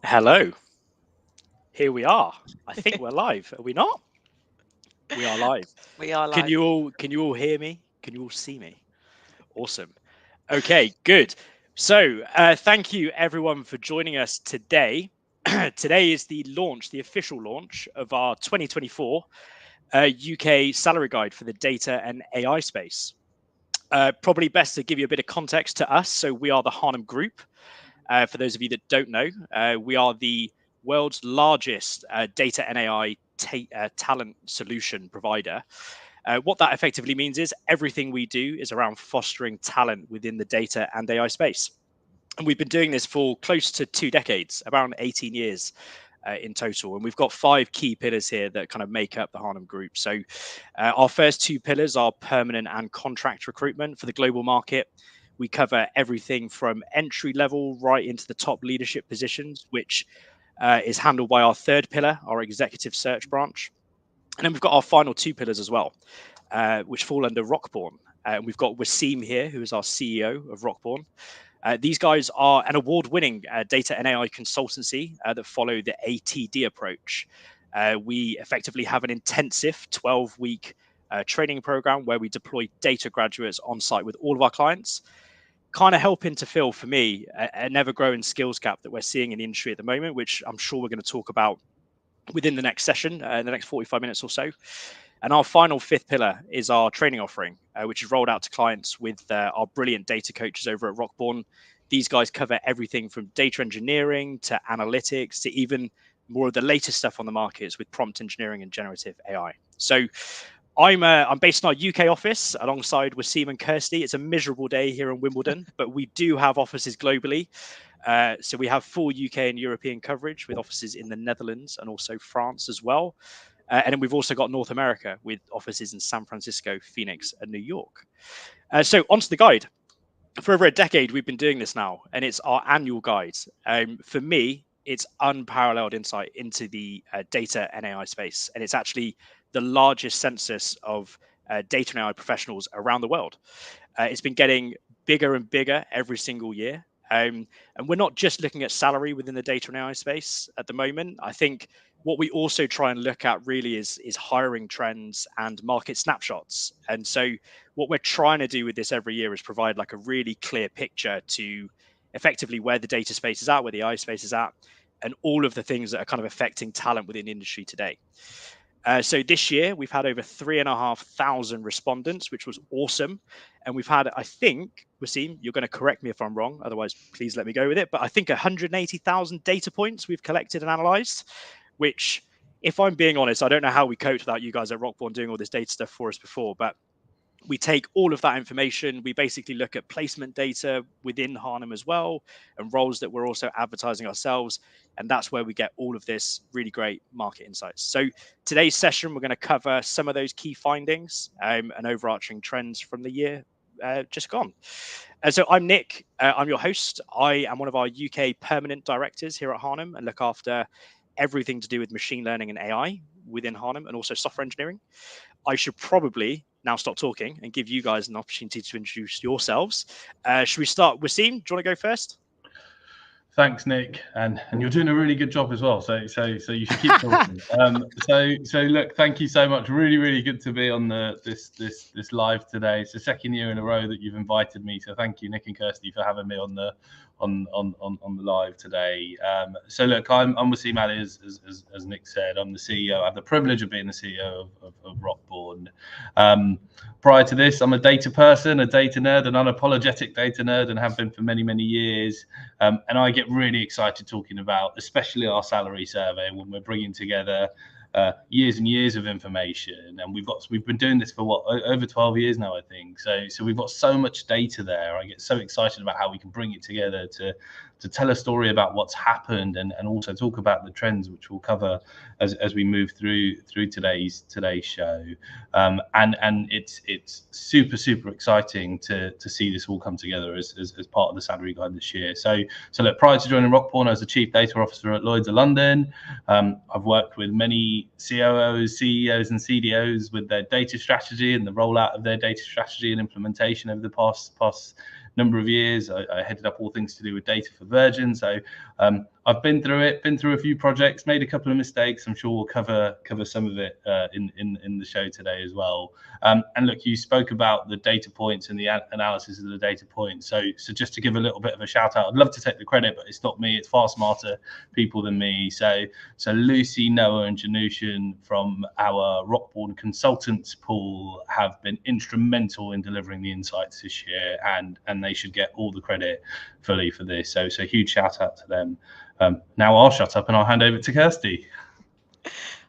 Hello, here we are. I think we're live. Are we not? We are live. We are Can live. you all hear me? Can you all see me? Awesome. Okay, good. So, thank you everyone for joining us today. Today is the official launch of our 2024 UK salary guide for the data and AI space. Probably best to give you a bit of context to us. So, we are the Harnham Group. For those of you that don't know, we are the world's largest data and AI talent solution provider. What that effectively means is everything we do is around fostering talent within the data and AI space. And we've been doing this for close to 2 decades, around 18 years in total. And we've got 5 key pillars here that kind of make up the Harnham Group. So our first 2 pillars are permanent and contract recruitment for the global market. We cover everything from entry level right into the top leadership positions, which is handled by our third pillar, our executive search branch. And then we've got our final 2 pillars as well, which fall under Rockborne. We've got Waseem here, who is our CEO of Rockborne. These guys are an award-winning data and AI consultancy that follow the ATD approach. We effectively have an intensive 12-week training program where we deploy data graduates on site with all of our clients, kind of helping to fill, for me, an ever-growing skills gap that we're seeing in the industry at the moment, which I'm sure we're going to talk about within the next session, in the next 45 minutes or so. And our final 5th pillar is our training offering, which is rolled out to clients with our brilliant data coaches over at Rockborne. These guys cover everything from data engineering to analytics to even more of the latest stuff on the markets with prompt engineering and generative AI. So I'm based in our UK office alongside Waseem and Kirsty. It's a miserable day here in Wimbledon, but we do have offices globally. So we have full UK and European coverage with offices in the Netherlands and also France as well. And then we've also got North America with offices in San Francisco, Phoenix, and New York. So onto the guide. For over a decade, we've been doing this now, and it's our annual guide. For me, it's unparalleled insight into the data and AI space, and it's actually the largest census of data and AI professionals around the world. It's been getting bigger and bigger every single year. And we're not just looking at salary within the data and AI space at the moment. I think what we also try and look at really is hiring trends and market snapshots. And so what we're trying to do with this every year is provide like a really clear picture to effectively where the data space is at, where the AI space is at, and all of the things that are kind of affecting talent within the industry today. So this year we've had over 3,500 respondents, which was awesome. And we've had, I think, Waseem, you're going to correct me if I'm wrong, otherwise please let me go with it. But I think 180,000 data points we've collected and analyzed, which, if I'm being honest, I don't know how we coped without you guys at Rockborne doing all this data stuff for us before, but we take all of that information. We basically look at placement data within Harnham as well, and roles that we're also advertising ourselves. And that's where we get all of this really great market insights. So today's session, we're going to cover some of those key findings and overarching trends from the year just gone. So I'm Nick. I'm your host. I am one of our UK permanent directors here at Harnham and look after everything to do with machine learning and AI within Harnham and also software engineering. I should probably now stop talking and give you guys an opportunity to introduce yourselves. Should we start? Waseem, do you want to go first? Thanks, Nick, and you're doing a really good job as well. So you should keep talking. So look, thank you so much. Really good to be on this live today. It's the second year in a row that you've invited me. So thank you, Nick and Kirsty, for having me on the live today. So look, I'm Waseem Ali, as Nick said. I'm the CEO. I have the privilege of being the CEO of Rockborne. Prior to this, I'm a data person, a data nerd, an unapologetic data nerd, and have been for many years. And I get really excited talking about, especially our salary survey, when we're bringing together years and years of information, and we've been doing this for over 12 years now, I think. So we've got so much data there. I get so excited about how we can bring it together to tell a story about what's happened and also talk about the trends, which we'll cover as we move through today's show. And it's super exciting to see this all come together as part of the salary guide this year. So look, prior to joining Rockborne, I was the Chief Data Officer at Lloyd's of London. I've worked with many COOs, CEOs and CDOs with their data strategy and the rollout of their data strategy and implementation over the past number of years. I headed up all things to do with data for Virgin. So I've been through it, been through a few projects, made a couple of mistakes. I'm sure we'll cover some of it in the show today as well. And look, you spoke about the data points and the analysis of the data points. So just to give a little bit of a shout out, I'd love to take the credit, but it's not me. It's far smarter people than me. So Lucy, Noah, and Janushan from our Rockborne consultants pool have been instrumental in delivering the insights this year, and they should get all the credit fully for this. So huge shout out to them. Now I'll shut up and I'll hand over to Kirsty.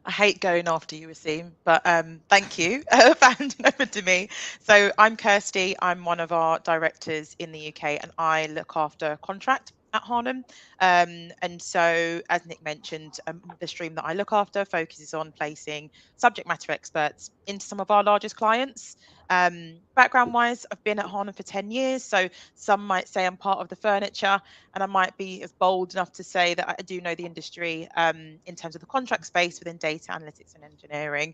I hate going after you, Waseem, but thank you for handing over to me. So I'm Kirsty. I'm one of our directors in the UK, and I look after contract at Harnham. And so, as Nick mentioned, the stream that I look after focuses on placing subject matter experts into some of our largest clients. Background wise, I've been at Harnham for 10 years. So some might say I'm part of the furniture, and I might be as bold enough to say that I do know the industry in terms of the contract space within data analytics and engineering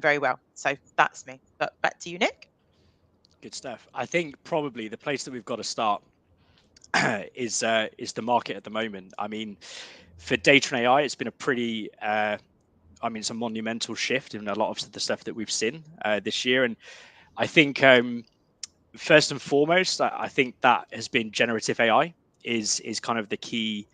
very well. So that's me. But back to you, Nick. Good stuff. I think probably the place that we've got to start is the market at the moment. I mean, for data and AI, it's been a pretty it's a monumental shift in a lot of the stuff that we've seen this year. And I think first and foremost, I think that has been generative AI is kind of the key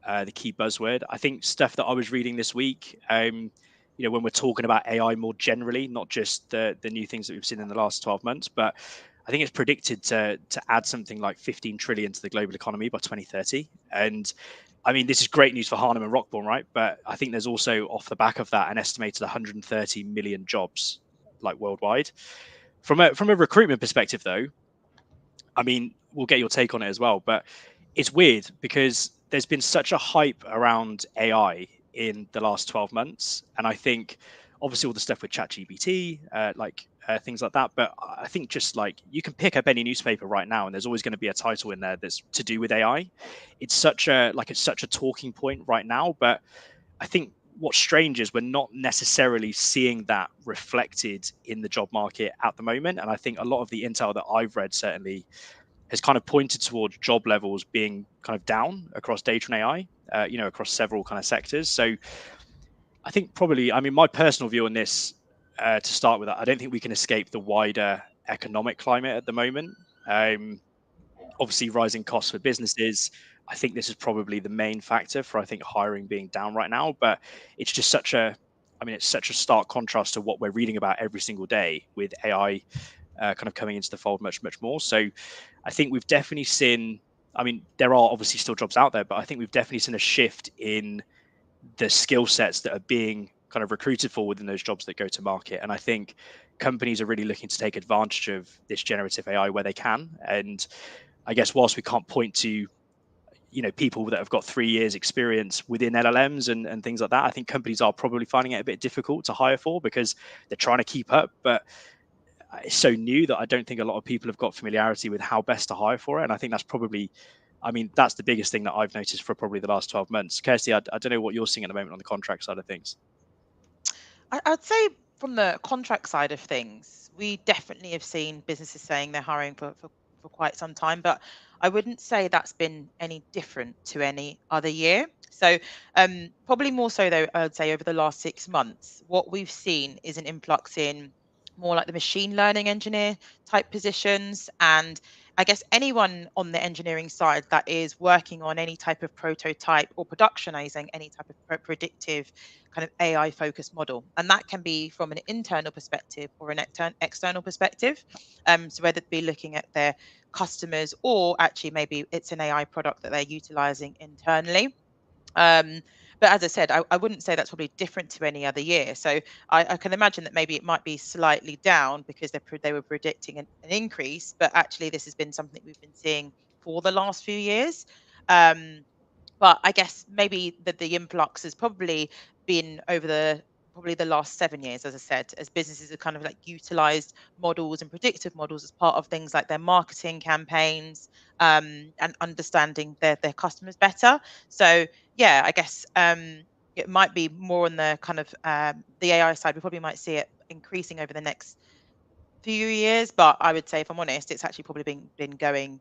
buzzword. I think stuff that I was reading this week, when we're talking about AI more generally, not just the new things that we've seen in the last 12 months, but I think it's predicted to add something like 15 trillion to the global economy by 2030. And I mean, this is great news for Harnham and Rockborne, right? But I think there's also off the back of that an estimated 130 million jobs like worldwide. From a recruitment perspective, though, I mean, we'll get your take on it as well, but it's weird because there's been such a hype around AI in the last 12 months. And I think obviously all the stuff with ChatGPT, things like that. But I think just like you can pick up any newspaper right now and there's always going to be a title in there that's to do with AI. It's such a talking point right now. But I think what's strange is we're not necessarily seeing that reflected in the job market at the moment. And I think a lot of the intel that I've read certainly has kind of pointed towards job levels being kind of down across data and AI, across several kind of sectors. So I think probably, I mean, my personal view on this, to start with, I don't think we can escape the wider economic climate at the moment. Obviously, rising costs for businesses. I think this is probably the main factor for, I think, hiring being down right now. But it's just it's such a stark contrast to what we're reading about every single day with AI kind of coming into the fold much, much more. So I think we've definitely seen, I mean, there are obviously still jobs out there, but I think we've definitely seen a shift in the skill sets that are being kind of recruited for within those jobs that go to market. And I think companies are really looking to take advantage of this generative AI where they can. And I guess whilst we can't point to, people that have got 3 years experience within LLMs and things like that, I think companies are probably finding it a bit difficult to hire for because they're trying to keep up. But it's so new that I don't think a lot of people have got familiarity with how best to hire for it. And I think that's probably, that's the biggest thing that I've noticed for probably the last 12 months. Kirsty, I don't know what you're seeing at the moment on the contract side of things. I'd say from the contract side of things, we definitely have seen businesses saying they're hiring for quite some time, but I wouldn't say that's been any different to any other year. So probably more so though, I'd say over the last 6 months, what we've seen is an influx in more like the machine learning engineer type positions. And I guess anyone on the engineering side that is working on any type of prototype or productionizing any type of predictive kind of AI focused model. And that can be from an internal perspective or an external perspective. So whether it be looking at their customers or actually maybe it's an AI product that they're utilizing internally. But as I said, I wouldn't say that's probably different to any other year. So I can imagine that maybe it might be slightly down because they were predicting an increase, but actually this has been something we've been seeing for the last few years. But I guess maybe the influx has probably been over probably the last 7 years, as I said, as businesses have kind of like utilized models and predictive models as part of things like their marketing campaigns, and understanding their customers better. So yeah, I guess it might be more on the kind of the AI side. We probably might see it increasing over the next few years, but I would say, if I'm honest, it's actually probably been going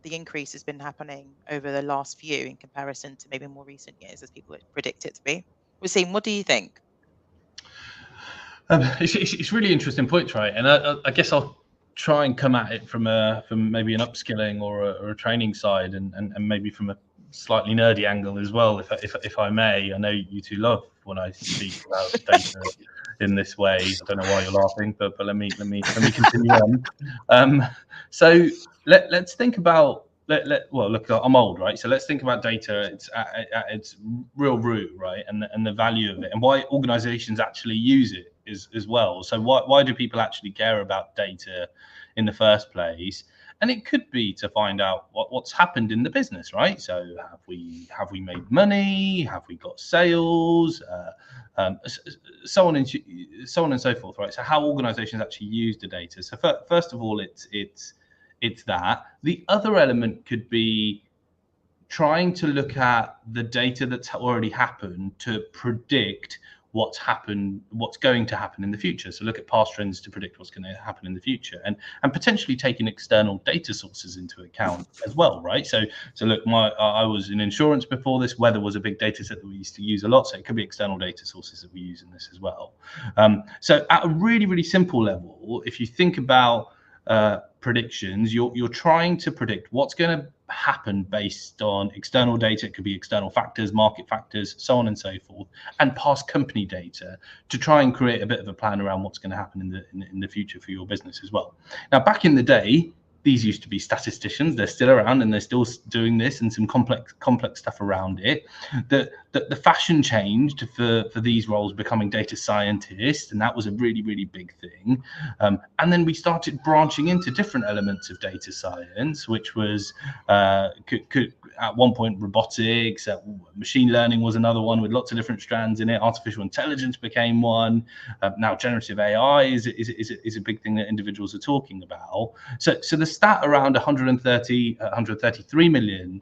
the increase has been happening over the last few in comparison to maybe more recent years, as people predict it to be. Waseem, what do you think? It's really interesting points, right? And I guess I'll try and come at it from maybe an upskilling or a training side, and maybe from a slightly nerdy angle as well, if I may. I know you two love when I speak about data in this way. I don't know why you're laughing, but let me continue on. So let's think about. Well, look, I'm old, right? So let's think about data. It's at its real root, right, and the value of it, and why organisations actually use it as well. So why do people actually care about data in the first place? And it could be to find out what's happened in the business, right? So have we made money? Have we got sales? So on and so forth, right? So how organisations actually use the data. So first of all, it's that. The other element could be trying to look at the data that's already happened to predict what's going to happen in the future. So look at past trends to predict what's going to happen in the future, and potentially taking external data sources into account as well, right? So look, I was in insurance before this. Weather was a big data set that we used to use a lot, so it could be external data sources that we use in this as well. So at a really, really simple level, if you think about predictions, you're trying to predict what's going to happen based on external data. It could be external factors, market factors, so on and so forth, and past company data to try and create a bit of a plan around what's going to happen in the future for your business as well. Now, back in the day, these used to be statisticians. They're still around and they're still doing this and some complex stuff around it. The fashion changed for these roles becoming data scientists, and that was a really, really big thing. And then we started branching into different elements of data science, which was could at one point robotics, machine learning was another one with lots of different strands in it. Artificial intelligence became one. Now generative AI is a big thing that individuals are talking about. So the stat around 133 million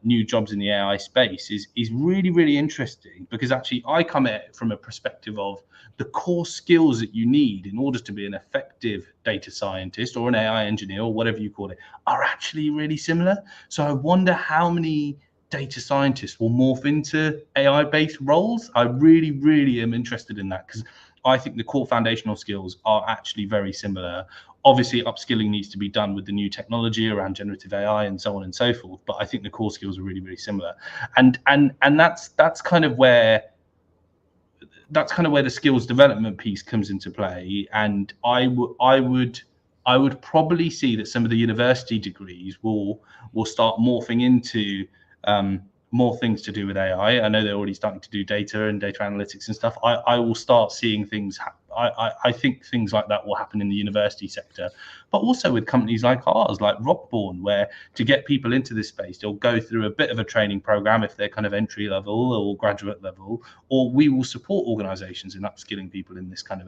new jobs in the AI space is really, really interesting, because actually I come at it from a perspective of the core skills that you need in order to be an effective data scientist or an AI engineer or whatever you call it are actually really similar. So I wonder how many data scientists will morph into AI-based roles. I really, really am interested in that, because I think the core foundational skills are actually very similar. Obviously, upskilling needs to be done with the new technology around generative AI and so on and so forth. But I think the core skills are really, really similar, and that's kind of where the skills development piece comes into play. And I would probably see that some of the university degrees will start morphing into more things to do with AI. I know they're already starting to do data and data analytics and stuff. I will start seeing things. I think things like that will happen in the university sector, but also with companies like ours, like Rockborne, where to get people into this space, they'll go through a bit of a training program if they're kind of entry level or graduate level, or we will support organizations in upskilling people in this kind of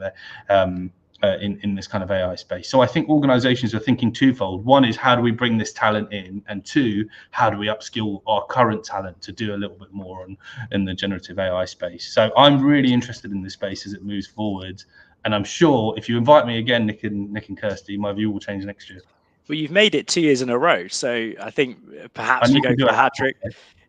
in this kind of AI space. So I think organizations are thinking twofold. One is, how do we bring this talent in? And two, how do we upskill our current talent to do a little bit more in the generative AI space? So I'm really interested in this space as it moves forward. And I'm sure if you invite me again, Nick and Kirsty, my view will change next year. Well, you've made it 2 years in a row, so I think perhaps we go for a hat trick.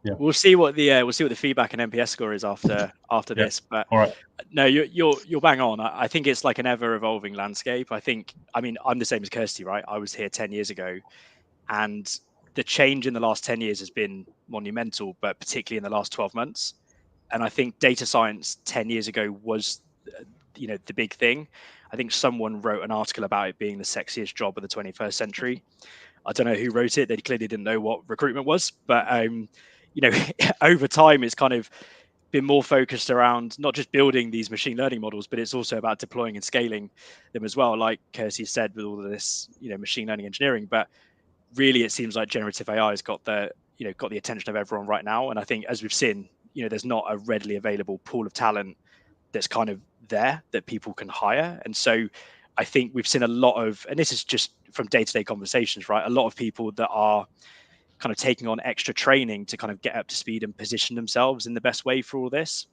Yeah. We'll see what the feedback and NPS score is after this. But all right. No, you're bang on. I think it's like an ever evolving landscape. I mean, I'm the same as Kirsty, right? I was here 10 years ago, and the change in the last 10 years has been monumental, but particularly in the last 12 months. And I think data science 10 years ago was, the big thing. I think someone wrote an article about it being the sexiest job of the 21st century. I don't know who wrote it. They clearly didn't know what recruitment was, but over time, it's kind of been more focused around not just building these machine learning models, but it's also about deploying and scaling them as well. Like Kirsty said, with all of this, machine learning engineering, but really it seems like generative AI has got the attention of everyone right now. And I think, as we've seen, there's not a readily available pool of talent that's kind of there that people can hire. And so I think we've seen a lot of, and this is just from day-to-day conversations, right? A lot of people that are kind of taking on extra training to kind of get up to speed and position themselves in the best way for all this.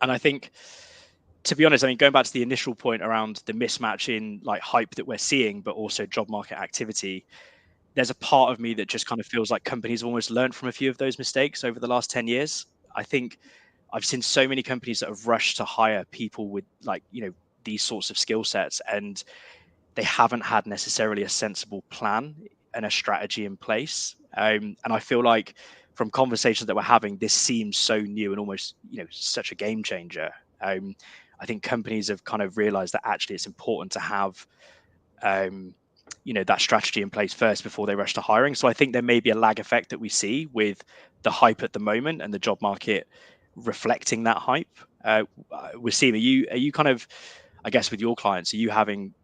And I think, to be honest, going back to the initial point around the mismatch in like hype that we're seeing, but also job market activity, there's a part of me that just kind of feels like companies have almost learned from a few of those mistakes over the last 10 years. I think I've seen so many companies that have rushed to hire people with like, these sorts of skill sets, and they haven't had necessarily a sensible plan and a strategy in place. And I feel like from conversations that we're having, this seems so new and almost, such a game changer. I think companies have kind of realized that actually it's important to have that strategy in place first before they rush to hiring. So I think there may be a lag effect that we see with the hype at the moment and the job market reflecting that hype. Waseem, are you kind of, I guess, with your clients, are you having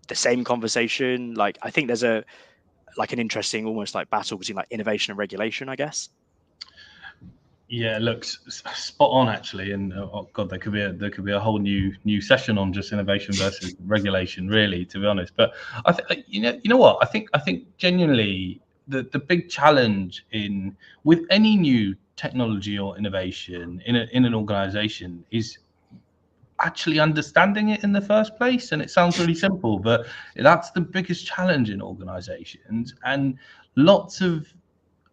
the same conversation? Like, I think there's an interesting almost like battle between like innovation and regulation, I guess. Yeah, looks spot on actually, and oh god, there could be a whole new session on just innovation versus regulation, really, to be honest. But I think you know what I think genuinely the big challenge with any new technology or innovation in an organization is actually understanding it in the first place. And it sounds really simple, but that's the biggest challenge in organizations. And lots of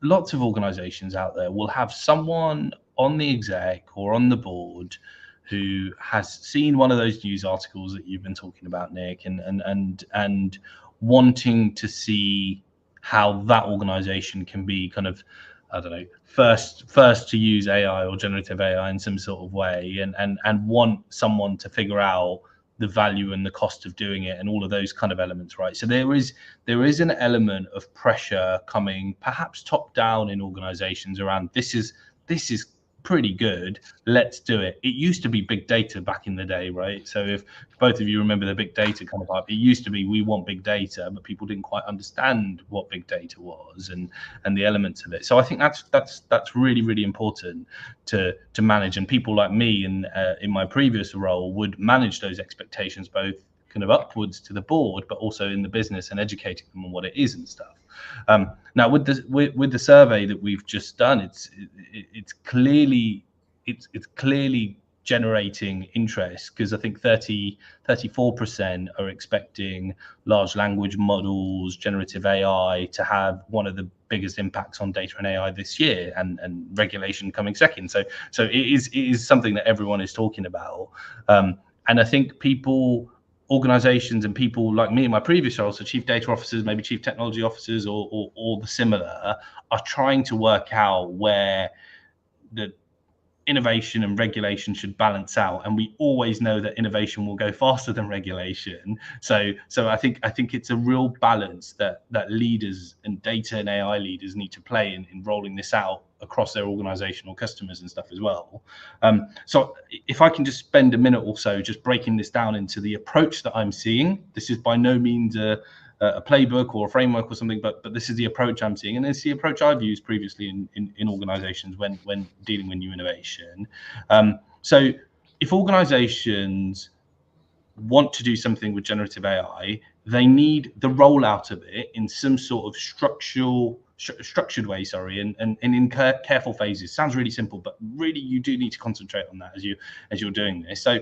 organizations out there will have someone on the exec or on the board who has seen one of those news articles that you've been talking about, Nick, and wanting to see how that organization can be kind of, I don't know, first to use AI or generative AI in some sort of way, and want someone to figure out the value and the cost of doing it and all of those kind of elements, right? So there is an element of pressure coming perhaps top down in organizations around this is pretty good, let's do it. It used to be big data back in the day, right? So if both of you remember the big data kind of hype, it used to be we want big data, but people didn't quite understand what big data was and the elements of it. So I think that's really, really important to manage. And people like me in my previous role would manage those expectations both kind of upwards to the board, but also in the business and educating them on what it is and stuff. Now with the survey that we've just done, it's clearly generating interest, because I think 34% are expecting large language models, generative AI, to have one of the biggest impacts on data and AI this year, and regulation coming second. So it is something that everyone is talking about, and I think organizations and people like me in my previous role, so chief data officers, maybe chief technology officers or the similar, are trying to work out where the innovation and regulation should balance out. And we always know that innovation will go faster than regulation. So I think it's a real balance that leaders and data and AI leaders need to play in rolling this out across their organizational customers and stuff as well. So if I can just spend a minute or so just breaking this down into the approach that I'm seeing. This is by no means a playbook or a framework or something, but this is the approach I'm seeing, and it's the approach I've used previously in organizations when dealing with new innovation. So if organizations want to do something with generative AI, they need the rollout of it in some sort of structured way, and in careful phases. Sounds really simple, but really you do need to concentrate on that as you're doing this. So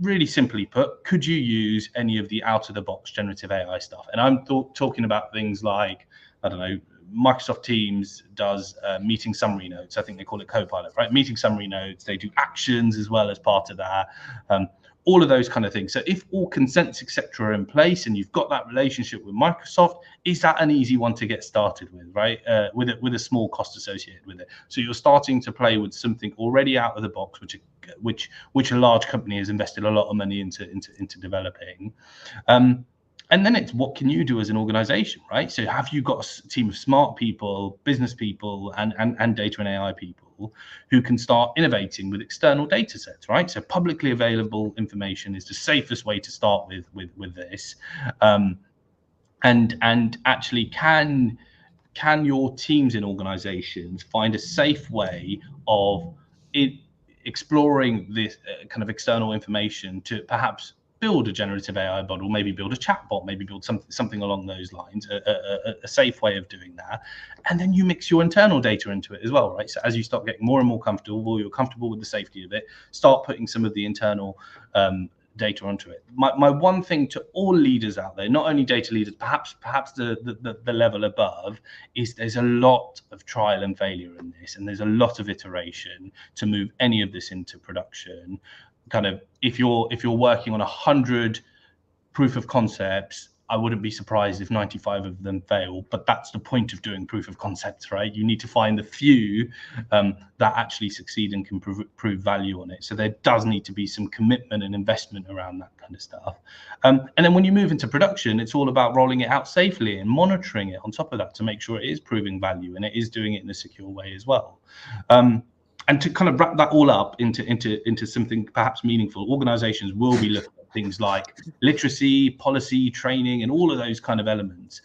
really simply put, could you use any of the out-of-the-box generative AI stuff? And I'm talking about things like, I don't know, Microsoft Teams does meeting summary notes. I think they call it Copilot, right? Meeting summary notes. They do actions as well as part of that. All of those kind of things. So if all consents, etc., are in place and you've got that relationship with Microsoft, is that an easy one to get started with, right? With a small cost associated with it. So you're starting to play with something already out of the box, which a large company has invested a lot of money into developing. And then it's what can you do as an organization, right? So have you got a team of smart people, business people, and data and AI people who can start innovating with external data sets, right? So publicly available information is the safest way to start with this. And actually, can your teams in organizations find a safe way of exploring this kind of external information to perhaps build a generative AI model, maybe build a chatbot, maybe build something along those lines, a safe way of doing that. And then you mix your internal data into it as well, right? So as you start getting more and more comfortable, you're comfortable with the safety of it, start putting some of the internal data onto it. My one thing to all leaders out there, not only data leaders, perhaps the level above, is there's a lot of trial and failure in this, and there's a lot of iteration to move any of this into production. Kind of, if you're working on 100 proof of concepts, I wouldn't be surprised if 95 of them fail, but that's the point of doing proof of concepts, right? You need to find the few that actually succeed and can prove value on it. So there does need to be some commitment and investment around that kind of stuff. And then when you move into production, it's all about rolling it out safely and monitoring it on top of that to make sure it is proving value and it is doing it in a secure way as well. And to kind of wrap that all up into something perhaps meaningful, organizations will be looking at things like literacy, policy, training, and all of those kind of elements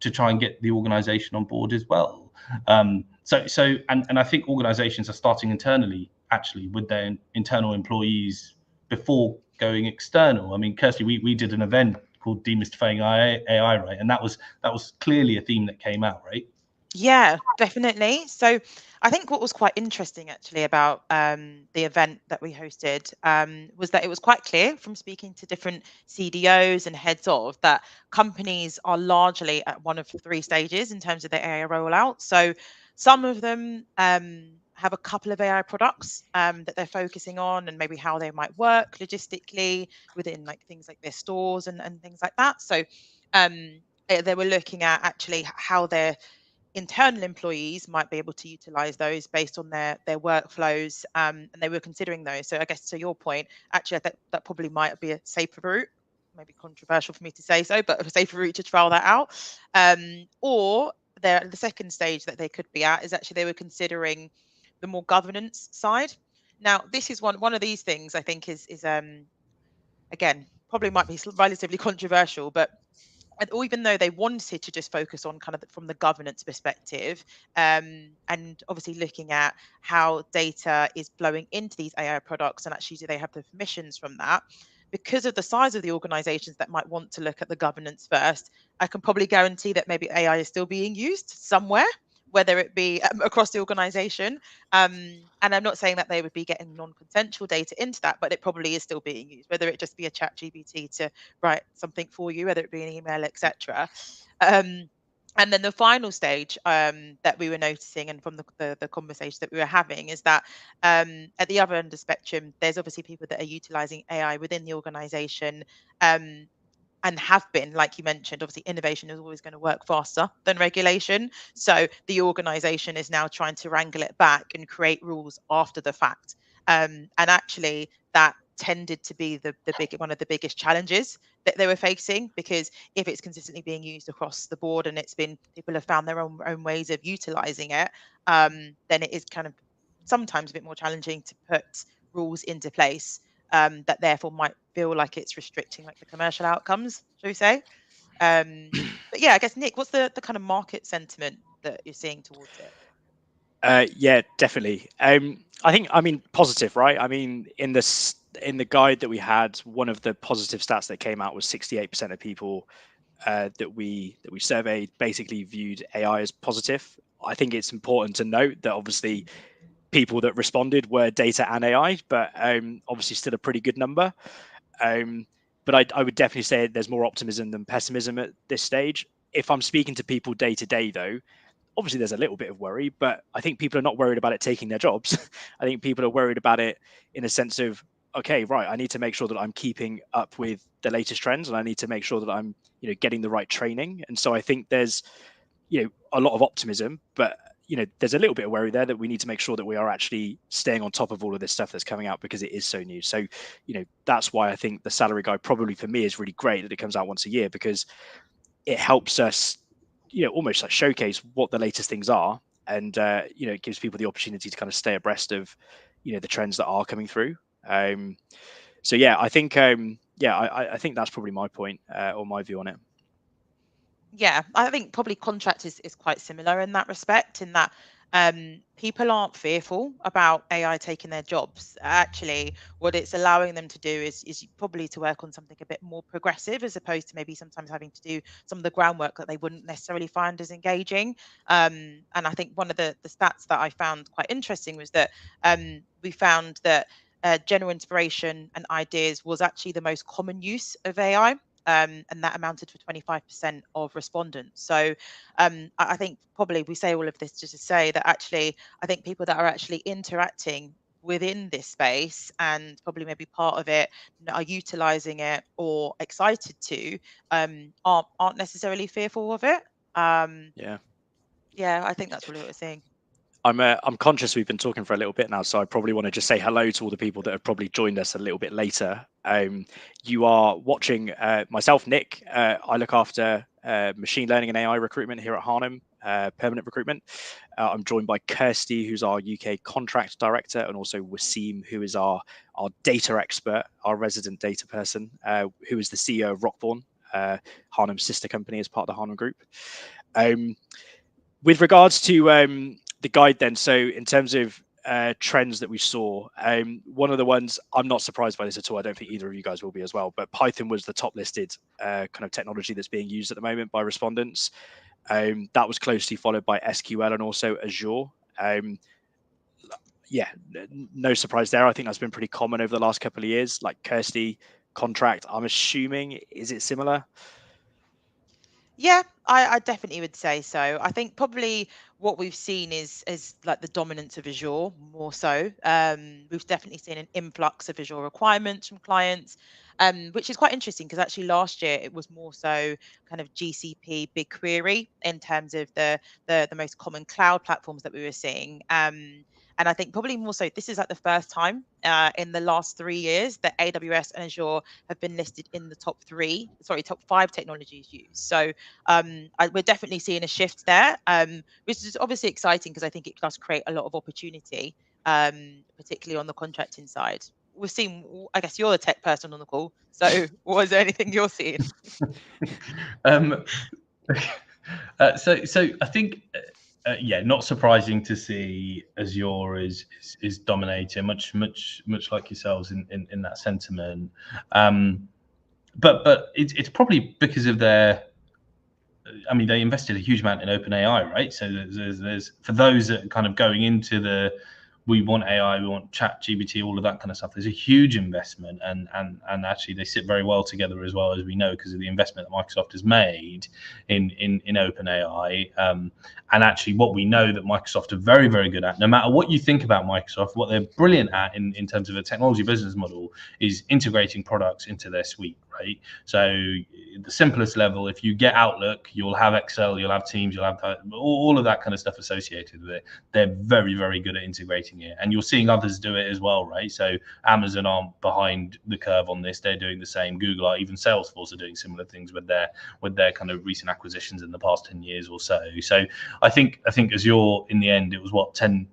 to try and get the organization on board as well. And I think organizations are starting internally, actually, with their internal employees before going external. I mean, Kirsty, we did an event called Demystifying AI, right? And that was clearly a theme that came out, right? Yeah, definitely. So I think what was quite interesting actually about the event that we hosted was that it was quite clear from speaking to different CDOs and heads of that companies are largely at one of 3 stages in terms of their AI rollout. So some of them have a couple of AI products that they're focusing on and maybe how they might work logistically within like things like their stores and things like that. So they were looking at actually how their internal employees might be able to utilize those based on their workflows, and they were considering those. So I guess to your point, actually, I think that probably might be a safer route. Maybe controversial for me to say so, but a safer route to trial that out. Or the second stage that they could be at is actually they were considering the more governance side. Now, this is one of these things I think is again probably might be relatively controversial, but or even though they wanted to just focus on kind of from the governance perspective, and obviously looking at how data is flowing into these AI products and actually do they have the permissions from that, because of the size of the organizations that might want to look at the governance first, I can probably guarantee that maybe AI is still being used somewhere, whether it be across the organization. And I'm not saying that they would be getting non-consensual data into that, but it probably is still being used, whether it just be a chat GPT to write something for you, whether it be an email, etc. And then the final stage that we were noticing, and from the conversation that we were having, is that at the other end of the spectrum, there's obviously people that are utilizing AI within the organization, and have been, like you mentioned, obviously innovation is always going to work faster than regulation. So the organization is now trying to wrangle it back and create rules after the fact. And actually that tended to be one of the biggest challenges that they were facing, because if it's consistently being used across the board and people have found their own ways of utilizing it, then it is kind of sometimes a bit more challenging to put rules into place that therefore might feel like it's restricting like the commercial outcomes, shall we say? But yeah, I guess Nick, what's the kind of market sentiment that you're seeing towards it? Yeah, definitely. I mean, positive, right? I mean, in the guide that we had, one of the positive stats that came out was 68% of people that we surveyed basically viewed AI as positive. I think it's important to note that obviously people that responded were data and AI, but obviously still a pretty good number. But I would definitely say there's more optimism than pessimism at this stage. If I'm speaking to people day to day, though, obviously there's a little bit of worry, but I think people are not worried about it taking their jobs. I think people are worried about it in a sense of, okay, right, I need to make sure that I'm keeping up with the latest trends, and I need to make sure that I'm, getting the right training. And so I think there's, a lot of optimism, but there's a little bit of worry there that we need to make sure that we are actually staying on top of all of this stuff that's coming out, because it is so new. So, that's why I think the salary guide probably for me is really great that it comes out once a year, because it helps us, almost like showcase what the latest things are. And, it gives people the opportunity to kind of stay abreast of, the trends that are coming through. So yeah, I think, I think that's probably my point or my view on it. Yeah, I think probably contract is quite similar in that respect, in that people aren't fearful about AI taking their jobs. Actually, what it's allowing them to do is probably to work on something a bit more progressive, as opposed to maybe sometimes having to do some of the groundwork that they wouldn't necessarily find as engaging. And I think one of the stats that I found quite interesting was that we found that general inspiration and ideas was actually the most common use of AI. And that amounted for 25% of respondents. So I think probably we say all of this just to say that actually, I think people that are actually interacting within this space and probably maybe part of it are utilizing it or excited to aren't necessarily fearful of it. Yeah. Yeah, I think that's really what we're seeing. I'm conscious we've been talking for a little bit now, so I probably want to just say hello to all the people that have probably joined us a little bit later. You are watching myself, Nick. I look after machine learning and AI recruitment here at Harnham, permanent recruitment. I'm joined by Kirsty, who's our UK contract director, and also Waseem, who is our data expert, our resident data person, who is the CEO of Rockborne, Harnham's sister company as part of the Harnham Group. With regards to the guide then, so in terms of trends that we saw, one of the ones, I'm not surprised by this at all, I don't think either of you guys will be as well, but Python was the top listed kind of technology that's being used at the moment by respondents. That was closely followed by SQL and also Azure. Yeah, no surprise there. I think that's been pretty common over the last couple of years. Like Kirsty, contract, I'm assuming, is it similar? Yeah, I definitely would say so. I think probably what we've seen is like the dominance of Azure more so. We've definitely seen an influx of Azure requirements from clients, which is quite interesting because actually last year it was more so kind of GCP BigQuery in terms of the most common cloud platforms that we were seeing. And I think probably more so this is like the first time in the last 3 years that AWS and Azure have been listed in the top 5 technologies used. So we're definitely seeing a shift there, which is obviously exciting because I think it does create a lot of opportunity, particularly on the contracting side. We've seen, I guess you're the tech person on the call, so was there anything you're seeing? So I think, yeah, not surprising to see Azure is dominating, much like yourselves in that sentiment. But it's probably because of their. I mean, they invested a huge amount in OpenAI, right? So there's for those that are kind of going into the, we want AI, we want ChatGPT, all of that kind of stuff. There's a huge investment, and actually they sit very well together as well, as we know, because of the investment that Microsoft has made in OpenAI. And actually, what we know that Microsoft are very, very good at, no matter what you think about Microsoft, what they're brilliant at in terms of a technology business model is integrating products into their suite, right? So the simplest level, if you get Outlook, you'll have Excel, you'll have Teams, you'll have all of that kind of stuff associated with it. They're very, very good at integrating it, and you're seeing others do it as well, right? So Amazon aren't behind the curve on this; they're doing the same. Google are, even Salesforce are doing similar things with their kind of recent acquisitions in the past 10 years or so. So I think Azure, in the end, it was what, $10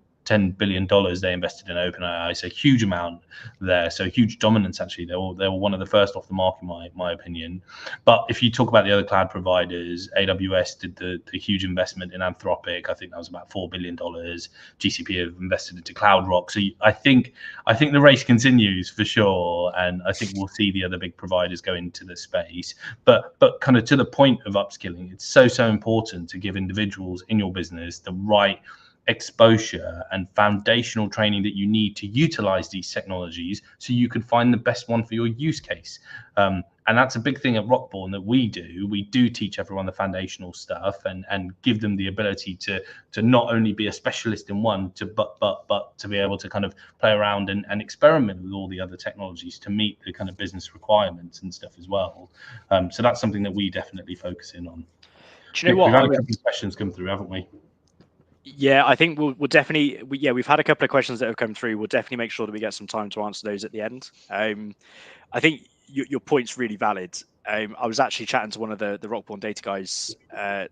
billion they invested in OpenAI, so huge amount there, so huge dominance. Actually, they were one of the first off the mark, in my opinion. But if you talk about the other cloud providers, AWS did the huge investment in Anthropic. I think that was about $4 billion. GCP have invested into CloudRock. So I think the race continues for sure, and I think we'll see the other big providers go into the space. But kind of to the point of upskilling, it's so important to give individuals in your business the right exposure and foundational training that you need to utilize these technologies so you can find the best one for your use case. And that's a big thing at Rockborne that we do. We do teach everyone the foundational stuff and give them the ability to not only be a specialist in one, but to be able to kind of play around and experiment with all the other technologies to meet the kind of business requirements and stuff as well. So that's something that we definitely focus in on. Do you know what? We've had a couple of questions come through, haven't we? Yeah, I think we'll definitely, we've had a couple of questions that have come through. We'll definitely make sure that we get some time to answer those at the end. I think your point's really valid. I was actually chatting to one of the Rockborne data guys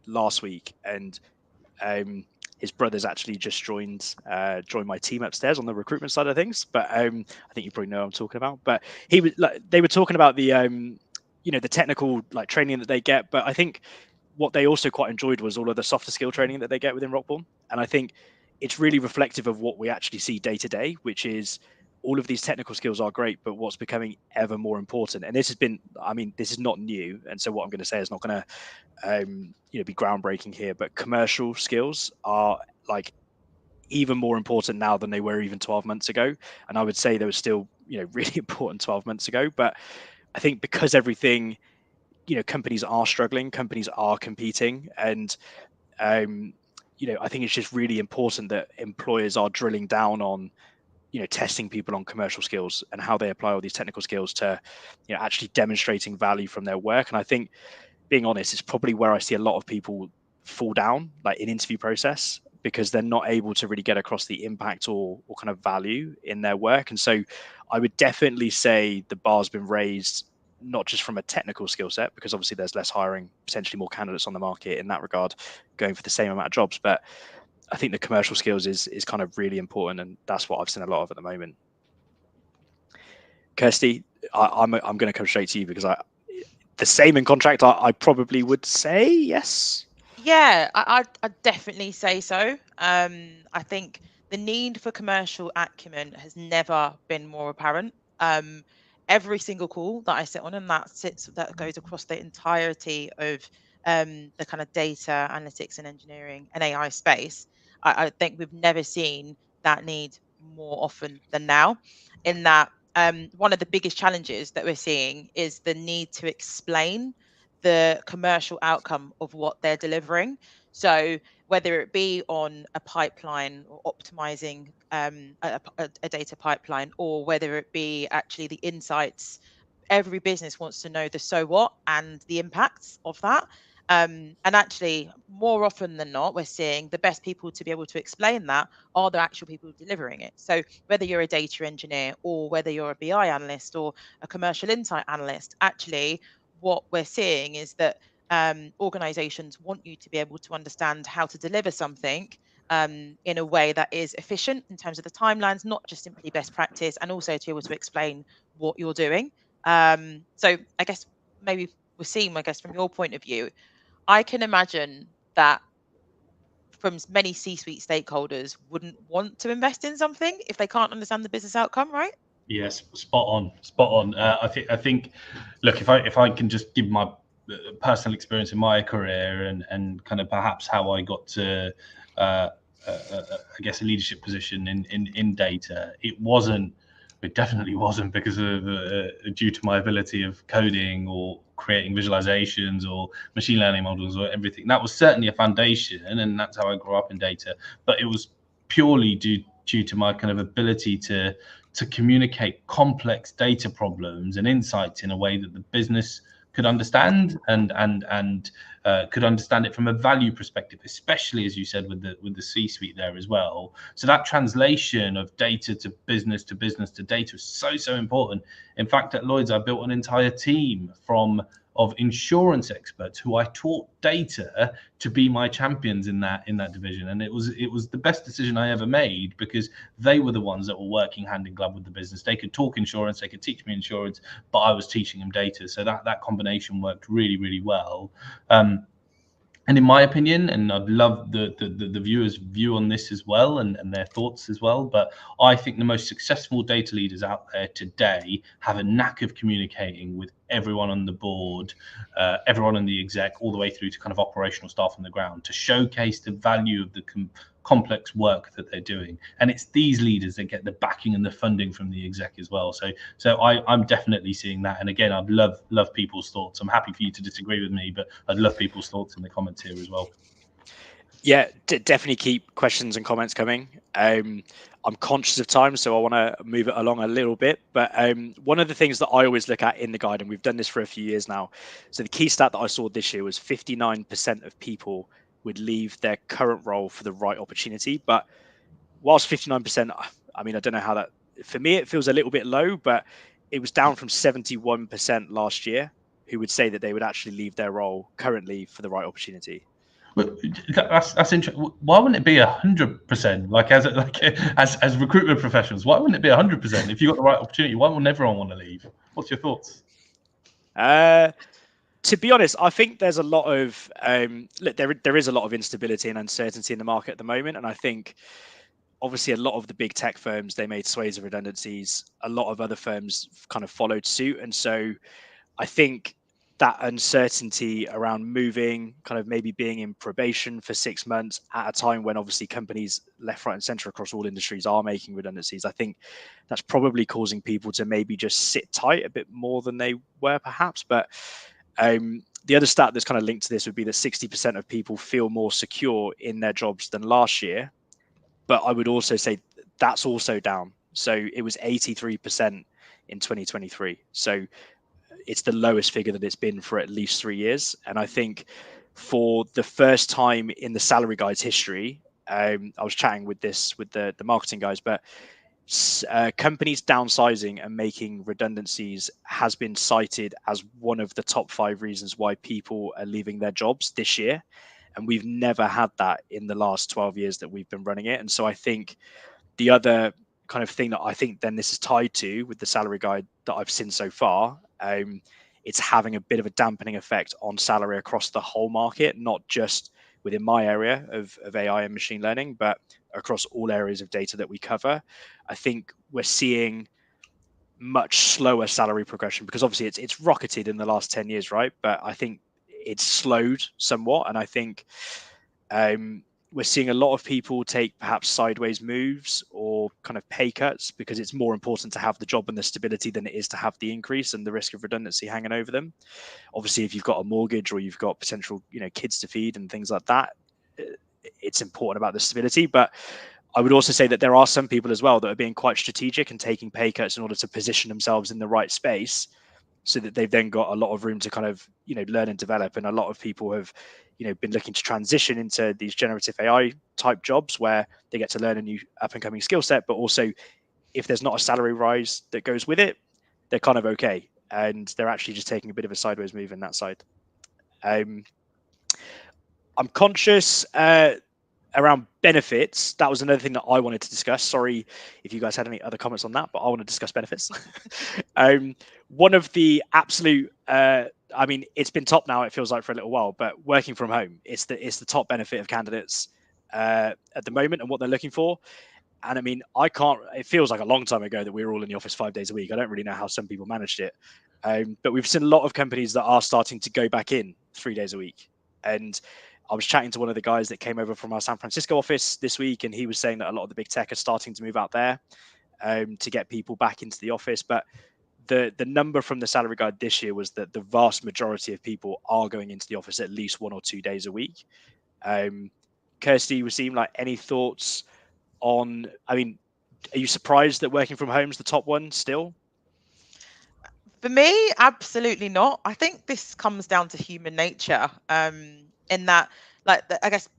last week, and his brother's actually just joined my team upstairs on the recruitment side of things. But I think you probably know what I'm talking about. But they were talking about the the technical like training that they get. But I think what they also quite enjoyed was all of the softer skill training that they get within Rockborne. And I think it's really reflective of what we actually see day to day, which is all of these technical skills are great, but what's becoming ever more important. And this has been, I mean, this is not new. And so what I'm going to say is not going to, be groundbreaking here, but commercial skills are like even more important now than they were even 12 months ago. And I would say they were still, really important 12 months ago. But I think because everything, companies are struggling, companies are competing, and I think it's just really important that employers are drilling down on, testing people on commercial skills and how they apply all these technical skills to, actually demonstrating value from their work. And I think, being honest, it's probably where I see a lot of people fall down, like in interview process, because they're not able to really get across the impact or kind of value in their work. And so I would definitely say the bar's been raised, not just from a technical skill set, because obviously there's less hiring, potentially more candidates on the market in that regard, going for the same amount of jobs. But I think the commercial skills is kind of really important, and that's what I've seen a lot of at the moment. Kirsty, I'm going to come straight to you, because the same in contract, I probably would say yes. Yeah, I'd definitely say so. I think the need for commercial acumen has never been more apparent. Every single call that I sit on, and that goes across the entirety of the kind of data analytics and engineering and AI space, I think we've never seen that need more often than now. In that, one of the biggest challenges that we're seeing is the need to explain the commercial outcome of what they're delivering. So whether it be on a pipeline or optimizing a data pipeline, or whether it be actually the insights, every business wants to know the so what and the impacts of that. And actually, more often than not, we're seeing the best people to be able to explain that are the actual people delivering it. So whether you're a data engineer, or whether you're a BI analyst or a commercial insight analyst, actually what we're seeing is that organizations want you to be able to understand how to deliver something in a way that is efficient in terms of the timelines, not just simply best practice, and also to be able to explain what you're doing. So I guess maybe Waseem, I guess from your point of view, I can imagine that from many C-suite stakeholders wouldn't want to invest in something if they can't understand the business outcome, right? Yes, spot on. I think, look, if I can just give my personal experience in my career and kind of perhaps how I got to, I guess, a leadership position in data, it definitely wasn't because of due to my ability of coding or creating visualizations or machine learning models or everything. That was certainly a foundation, and that's how I grew up in data. But it was purely due to my kind of ability to communicate complex data problems and insights in a way that the business could understand and could understand it from a value perspective, especially as you said with the C-suite there as well. So that translation of data to business to data is so important. In fact, at Lloyd's, I built an entire team of insurance experts who I taught data to be my champions in that division, and it was the best decision I ever made, because they were the ones that were working hand in glove with the business. They could talk insurance, they could teach me insurance, but I was teaching them data. So that combination worked really well. And in my opinion, and I'd love the viewers' view on this as well, and their thoughts as well, but I think the most successful data leaders out there today have a knack of communicating with everyone on the board, everyone in the exec, all the way through to kind of operational staff on the ground, to showcase the value of the complex work that they're doing. And it's these leaders that get the backing and the funding from the exec as well. So I'm definitely seeing that. And again, I'd love people's thoughts. I'm happy for you to disagree with me, but I'd love people's thoughts in the comments here as well. Yeah, definitely keep questions and comments coming. I'm conscious of time, so I want to move it along a little bit. But one of the things that I always look at in the guide, and we've done this for a few years now, so the key stat that I saw this year was 59% of people would leave their current role for the right opportunity. But whilst 59%, I mean, I don't know how that, for me, it feels a little bit low, but it was down from 71% last year who would say that they would actually leave their role currently for the right opportunity. But that's interesting. Why wouldn't it be 100%? Like as recruitment professionals, why wouldn't it be 100%? If you got the right opportunity, why wouldn't everyone want to leave? What's your thoughts? To be honest, I think there's a lot of look. There is a lot of instability and uncertainty in the market at the moment, and I think obviously a lot of the big tech firms, they made sways of redundancies. A lot of other firms kind of followed suit, and so I think that uncertainty around moving, kind of maybe being in probation for 6 months at a time when obviously companies left, right, and centre across all industries are making redundancies. I think that's probably causing people to maybe just sit tight a bit more than they were perhaps. But the other stat that's kind of linked to this would be that 60% of people feel more secure in their jobs than last year. But I would also say that's also down. So it was 83% in 2023. So it's the lowest figure that it's been for at least 3 years. And I think for the first time in the salary guide's history, I was chatting with the marketing guys, but companies downsizing and making redundancies has been cited as one of the top 5 reasons why people are leaving their jobs this year. And we've never had that in the last 12 years that we've been running it. And so I think the other kind of thing that I think then this is tied to with the salary guide that I've seen so far, it's having a bit of a dampening effect on salary across the whole market, not just within my area of AI and machine learning, but across all areas of data that we cover. I think we're seeing much slower salary progression because obviously it's rocketed in the last 10 years, right? But I think it's slowed somewhat. And I think we're seeing a lot of people take perhaps sideways moves or kind of pay cuts because it's more important to have the job and the stability than it is to have the increase and the risk of redundancy hanging over them. Obviously, if you've got a mortgage or you've got potential, kids to feed and things like that, it's important about the stability. But I would also say that there are some people as well that are being quite strategic and taking pay cuts in order to position themselves in the right space, so that they've then got a lot of room to kind of learn and develop. And a lot of people have been looking to transition into these generative AI type jobs where they get to learn a new up and coming skill set, but also if there's not a salary rise that goes with it, they're kind of okay, and they're actually just taking a bit of a sideways move in that side. I'm conscious around benefits. That was another thing that I wanted to discuss. Sorry if you guys had any other comments on that, but I want to discuss benefits. One of the absolute, it's been top now, it feels like, for a little while, but working from home, it's the top benefit of candidates at the moment and what they're looking for. And it feels like a long time ago that we were all in the office 5 days a week. I don't really know how some people managed it. But we've seen a lot of companies that are starting to go back in 3 days a week. And I was chatting to one of the guys that came over from our San Francisco office this week, and he was saying that a lot of the big tech are starting to move out there to get people back into the office. But the number from the salary guide this year was that the vast majority of people are going into the office at least 1 or 2 days a week. Kirsty, Waseem, like, any thoughts on, are you surprised that working from home is the top one still? For me, absolutely not. I think this comes down to human nature, in that, I guess,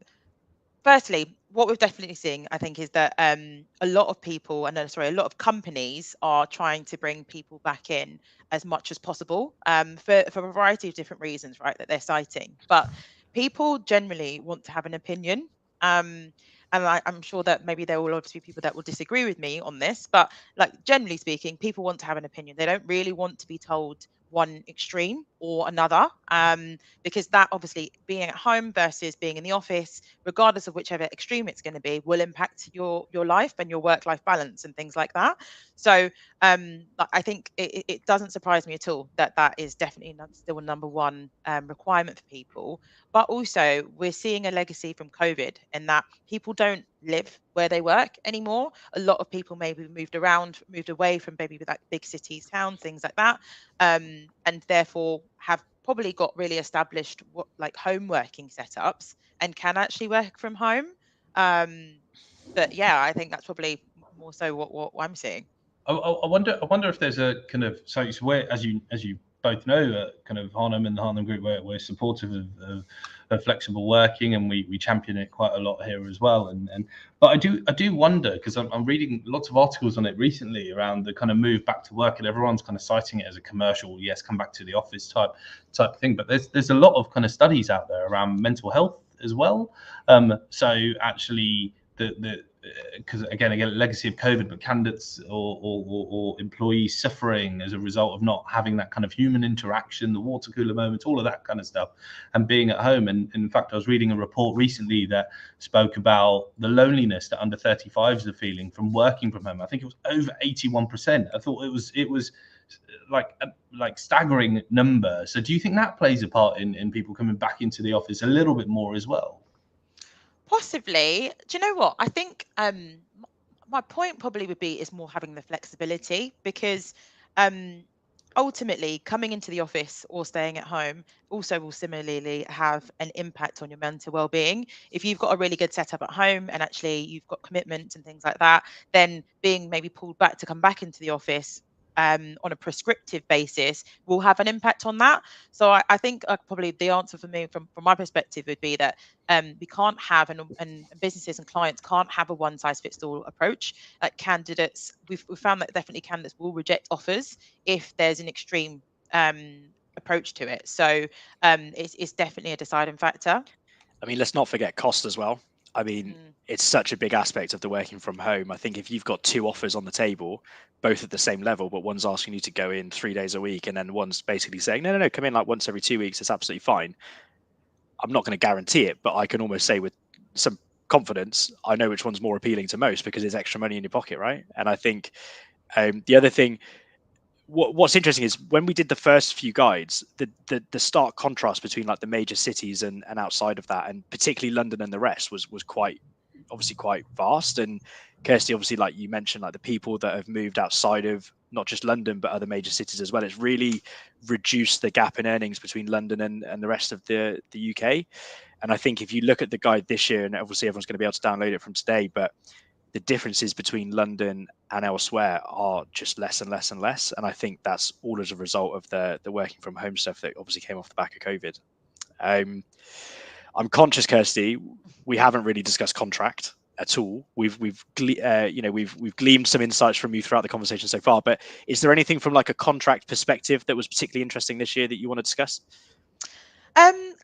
firstly, what we're definitely seeing, I think, is that a lot of companies are trying to bring people back in as much as possible, for a variety of different reasons, right, that they're citing. But people generally want to have an opinion. And I'm sure that maybe there will obviously be people that will disagree with me on this, but generally speaking, people want to have an opinion. They don't really want to be told one extreme or another, because that, obviously, being at home versus being in the office, regardless of whichever extreme it's going to be, will impact your life and your work-life balance and things like that. So I think it doesn't surprise me at all that is definitely still a number one requirement for people. But also, we're seeing a legacy from COVID in that people don't live where they work anymore. A lot of people maybe moved away from maybe big cities, towns, things like that, and therefore have probably got really established home working setups and can actually work from home. But yeah, I think that's probably more so what I'm seeing. I wonder if there's a kind of, so where, as you both know, kind of Harnham and the Harnham Group, we're supportive of flexible working, and we champion it quite a lot here as well. But I do wonder, because I'm reading lots of articles on it recently around the kind of move back to work, and everyone's kind of citing it as a commercial, yes, come back to the office type thing. But there's a lot of kind of studies out there around mental health as well. So actually, because again, legacy of COVID, but candidates or employees suffering as a result of not having that kind of human interaction, the water cooler moments, all of that kind of stuff, and being at home. And in fact, I was reading a report recently that spoke about the loneliness that under 35s are feeling from working from home. I think it was over 81%. I thought it was like staggering number. So do you think that plays a part in people coming back into the office a little bit more as well? Possibly. Do you know what? I think my point probably would be is more having the flexibility, because ultimately coming into the office or staying at home also will similarly have an impact on your mental well-being. If you've got a really good setup at home and actually you've got commitments and things like that, then being maybe pulled back to come back into the office on a prescriptive basis will have an impact on that. So I think probably the answer for me from my perspective would be that we can't have, and businesses and clients can't have a one size fits all approach. Candidates, we've found that definitely candidates will reject offers if there's an extreme approach to it. So it's definitely a deciding factor. I mean, let's not forget cost as well. I mean, it's such a big aspect of the working from home. I think if you've got two offers on the table, both at the same level, but one's asking you to go in 3 days a week, and then one's basically saying, no, come in like once every 2 weeks, it's absolutely fine. I'm not going to guarantee it, but I can almost say with some confidence, I know which one's more appealing to most because it's extra money in your pocket, right? And I think the other thing, what's interesting is when we did the first few guides, the stark contrast between like the major cities and outside of that, and particularly London and the rest, was quite obviously quite vast. And Kirsty, obviously, like you mentioned, like the people that have moved outside of not just London but other major cities as well, it's really reduced the gap in earnings between London and the rest of the UK. And I think if you look at the guide this year, and obviously everyone's going to be able to download it from today, but the differences between London and elsewhere are just less and less and less. And I think that's all as a result of the working from home stuff that obviously came off the back of COVID. I'm conscious, Kirsty, we haven't really discussed contract at all. We've gleaned some insights from you throughout the conversation so far, but is there anything from like a contract perspective that was particularly interesting this year that you want to discuss?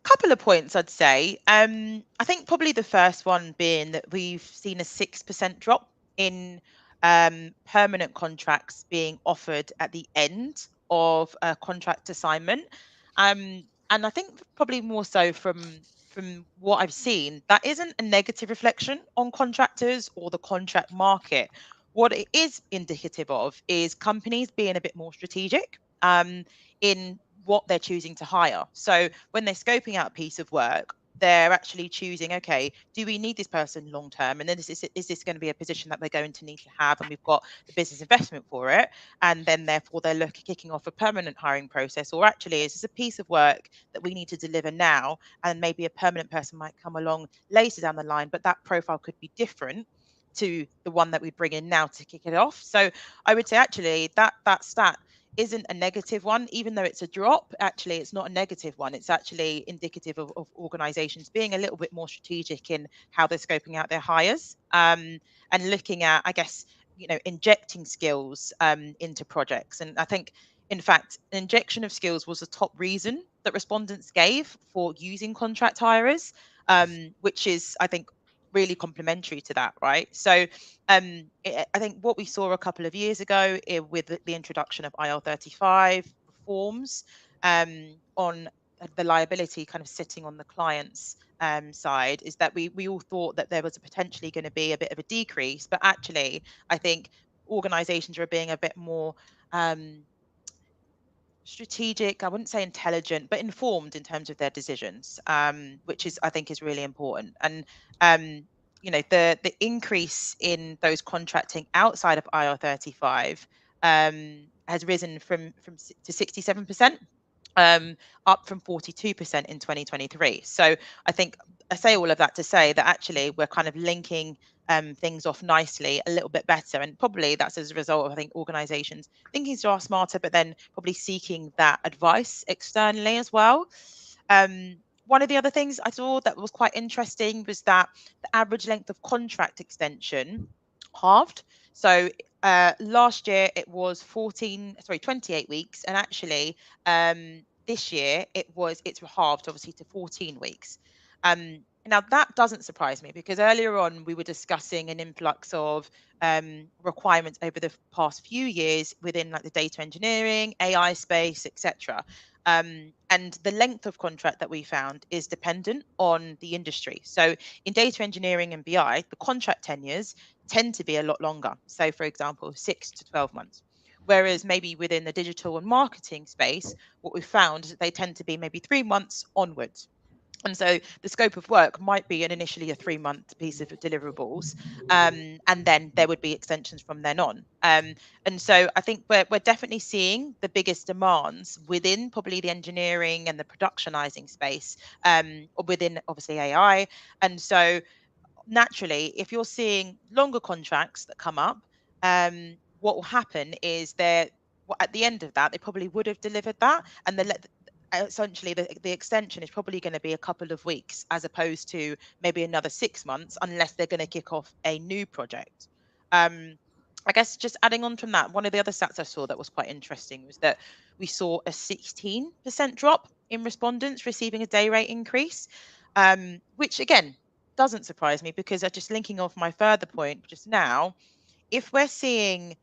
Couple of points I'd say. I think probably the first one being that we've seen a 6% drop in permanent contracts being offered at the end of a contract assignment. And I think probably more so from what I've seen, that isn't a negative reflection on contractors or the contract market. What it is indicative of is companies being a bit more strategic in what they're choosing to hire. So when they're scoping out a piece of work, they're actually choosing, okay, do we need this person long term? And then is this going to be a position that we're going to need to have? And we've got the business investment for it. And then therefore they're kicking off a permanent hiring process. Or actually, is this a piece of work that we need to deliver now? And maybe a permanent person might come along later down the line, but that profile could be different to the one that we bring in now to kick it off. So I would say actually that stat isn't a negative one, even though it's a drop. Actually, it's not a negative one. It's actually indicative of organizations being a little bit more strategic in how they're scoping out their hires, and looking at, I guess, injecting skills into projects. And I think, in fact, an injection of skills was the top reason that respondents gave for using contract hirers, which is, I think, really complementary to that, right? So I think what we saw a couple of years ago with the introduction of IR35 reforms on the liability kind of sitting on the client's side, is that we all thought that there was potentially going to be a bit of a decrease, but actually I think organizations are being a bit more strategic, I wouldn't say intelligent, but informed in terms of their decisions, which is, I think, is really important. And the increase in those contracting outside of IR35 has risen to 67%, up from 42% in 2023. So I think I say all of that to say that actually we're kind of linking things off nicely a little bit better, and probably that's as a result of, I think, organizations thinking smarter, but then probably seeking that advice externally as well. One of the other things I saw that was quite interesting was that the average length of contract extension halved. So last year it was 28 weeks, and actually this year it's halved, obviously, to 14 weeks. Now that doesn't surprise me, because earlier on we were discussing an influx of requirements over the past few years within like the data engineering, AI space, etc. And the length of contract that we found is dependent on the industry. So in data engineering and BI, the contract tenures tend to be a lot longer. So for example, 6 to 12 months. Whereas maybe within the digital and marketing space, what we've found is that they tend to be maybe 3 months onwards. And so the scope of work might be initially a 3-month piece of deliverables, and then there would be extensions from then on. And so I think we're definitely seeing the biggest demands within probably the engineering and the productionizing space, or within obviously AI. And so naturally, if you're seeing longer contracts that come up, what will happen is at the end of that, they probably would have delivered that, and essentially the extension is probably going to be a couple of weeks as opposed to maybe another 6 months, unless they're going to kick off a new project. I guess just adding on from that, one of the other stats I saw that was quite interesting was that we saw a 16% drop in respondents receiving a day rate increase, which again doesn't surprise me, because just linking off my further point just now, if we're seeing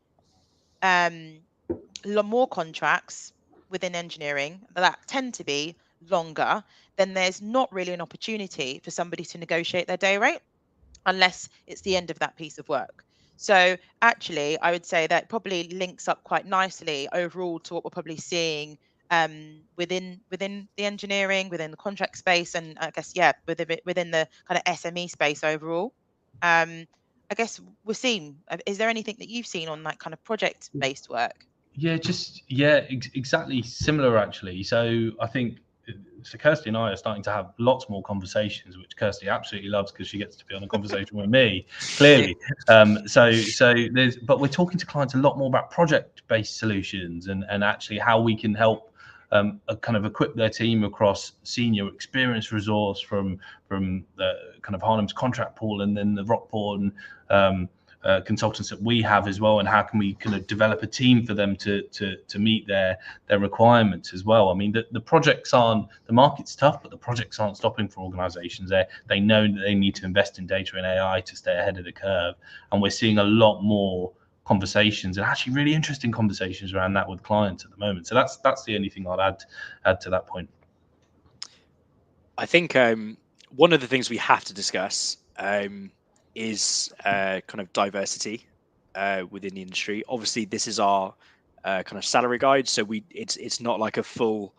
more contracts within engineering that tend to be longer, then there's not really an opportunity for somebody to negotiate their day rate unless it's the end of that piece of work. So actually, I would say that probably links up quite nicely overall to what we're probably seeing within the engineering, within the contract space, and I guess within the kind of SME space overall. I guess Waseem, is there anything that you've seen on that kind of project-based work? Yeah, exactly similar actually. So I think Kirsty and I are starting to have lots more conversations, which Kirsty absolutely loves because she gets to be on a conversation with me, clearly. But we're talking to clients a lot more about project-based solutions and actually how we can help kind of equip their team across senior experienced resource from the kind of Harnham's contract pool, and then the Rockborne consultants that we have as well, and how can we kind of develop a team for them to meet their requirements as well. I mean, the projects aren't, the market's tough, but the projects aren't stopping for organizations. They know that they need to invest in data and AI to stay ahead of the curve, and we're seeing a lot more conversations, and actually really interesting conversations around that with clients at the moment. So that's the only thing I'd add to that point. I think one of the things we have to discuss is kind of diversity within the industry. Obviously, this is our kind of salary guide, so it's not like a full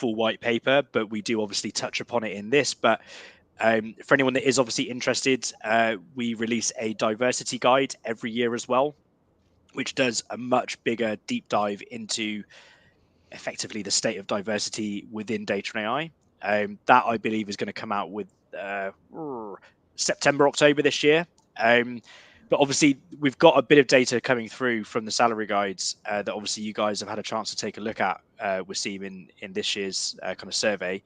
white paper, but we do obviously touch upon it in this. But for anyone that is obviously interested, we release a diversity guide every year as well, which does a much bigger deep dive into effectively the state of diversity within data and AI. That I believe is going to come out with September, October this year. But obviously, we've got a bit of data coming through from the salary guides that obviously you guys have had a chance to take a look at, Waseem, in this year's kind of survey.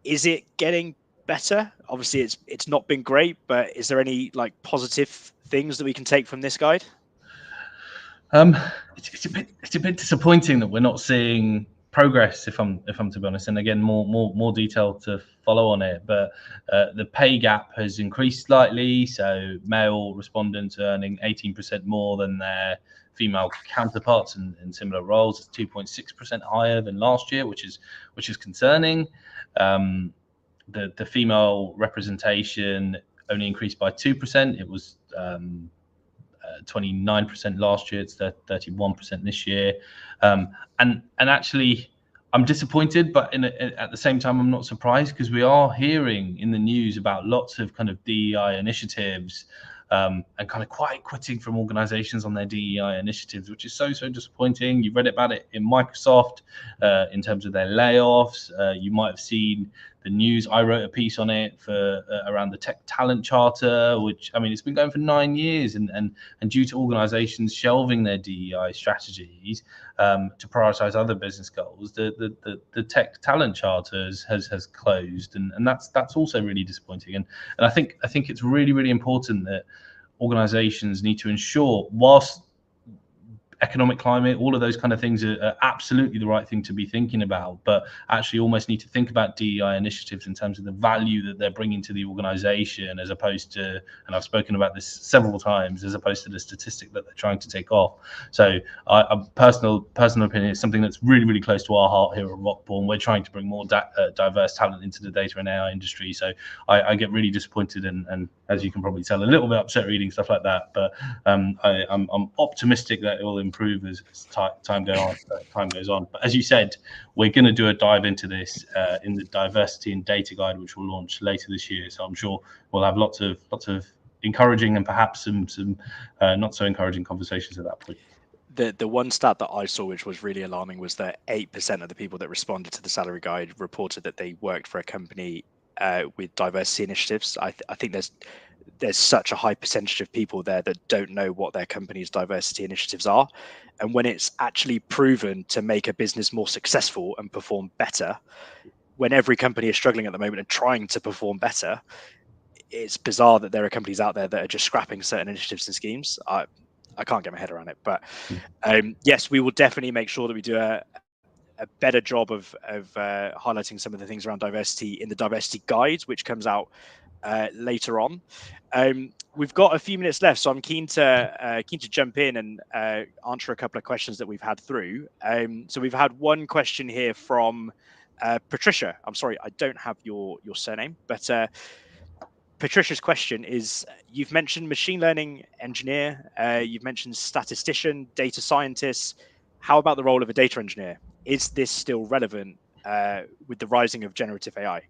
Is it getting better? Obviously, it's not been great, but is there any like positive things that we can take from this guide? It's a bit disappointing that we're not seeing progress, if I'm to be honest. And again, more detail to follow on it. But the pay gap has increased slightly. So male respondents earning 18% more than their female counterparts in similar roles. It's 2.6% higher than last year, which is concerning. The female representation only increased by 2%. It was 29% last year. It's 31% this year, and actually I'm disappointed, but at the same time I'm not surprised, because we are hearing in the news about lots of kind of DEI initiatives and kind of quiet quitting from organizations on their DEI initiatives, which is so disappointing. You've read about it in Microsoft in terms of their layoffs. You might have seen the news. I wrote a piece on it for around the Tech Talent Charter, which, I mean, it's been going for 9 years, and due to organizations shelving their DEI strategies to prioritize other business goals, the Tech Talent Charter has closed, and that's also really disappointing. And I think it's really important that organizations need to ensure, whilst economic climate, all of those kind of things are absolutely the right thing to be thinking about, but actually almost need to think about DEI initiatives in terms of the value that they're bringing to the organization, as opposed to, and I've spoken about this several times, as opposed to the statistic that they're trying to take off. So a personal opinion, is something that's really, really close to our heart here at Rockborne. We're trying to bring more diverse talent into the data and AI industry. So I get really disappointed and as you can probably tell, a little bit upset reading stuff like that. But I'm optimistic that it will improve as time goes on. But as you said, we're going to do a dive into this in the diversity and data guide, which we'll launch later this year. So I'm sure we'll have lots of encouraging and perhaps some not so encouraging conversations at that point. The one stat that I saw, which was really alarming, was that 8% of the people that responded to the salary guide reported that they worked for a company with diversity initiatives. I think there's such a high percentage of people there that don't know what their company's diversity initiatives are, and when it's actually proven to make a business more successful and perform better, when every company is struggling at the moment and trying to perform better, it's bizarre that there are companies out there that are just scrapping certain initiatives and schemes. I can't get my head around it, but yes, we will definitely make sure that we do a better job of highlighting some of the things around diversity in the diversity guide, which comes out later on. We've got a few minutes left, so I'm keen to jump in and answer a couple of questions that we've had through. So we've had one question here from Patricia. I'm sorry, I don't have your surname, but Patricia's question is, you've mentioned machine learning engineer, you've mentioned statistician, data scientists. How about the role of a data engineer? Is this still relevant with the rising of generative AI?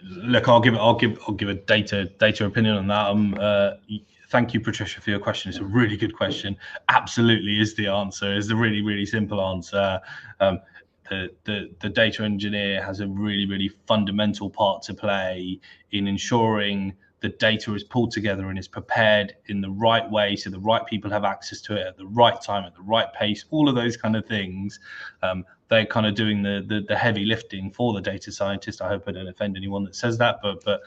Look, I'll give a data opinion on that. Thank you, Patricia, for your question. It's a really good question. Absolutely is the answer. Is the really, really simple answer. The data engineer has a really, really fundamental part to play in ensuring the data is pulled together and is prepared in the right way, so the right people have access to it at the right time, at the right pace, all of those kind of things. They're kind of doing the heavy lifting for the data scientist. I hope I don't offend anyone that says that, but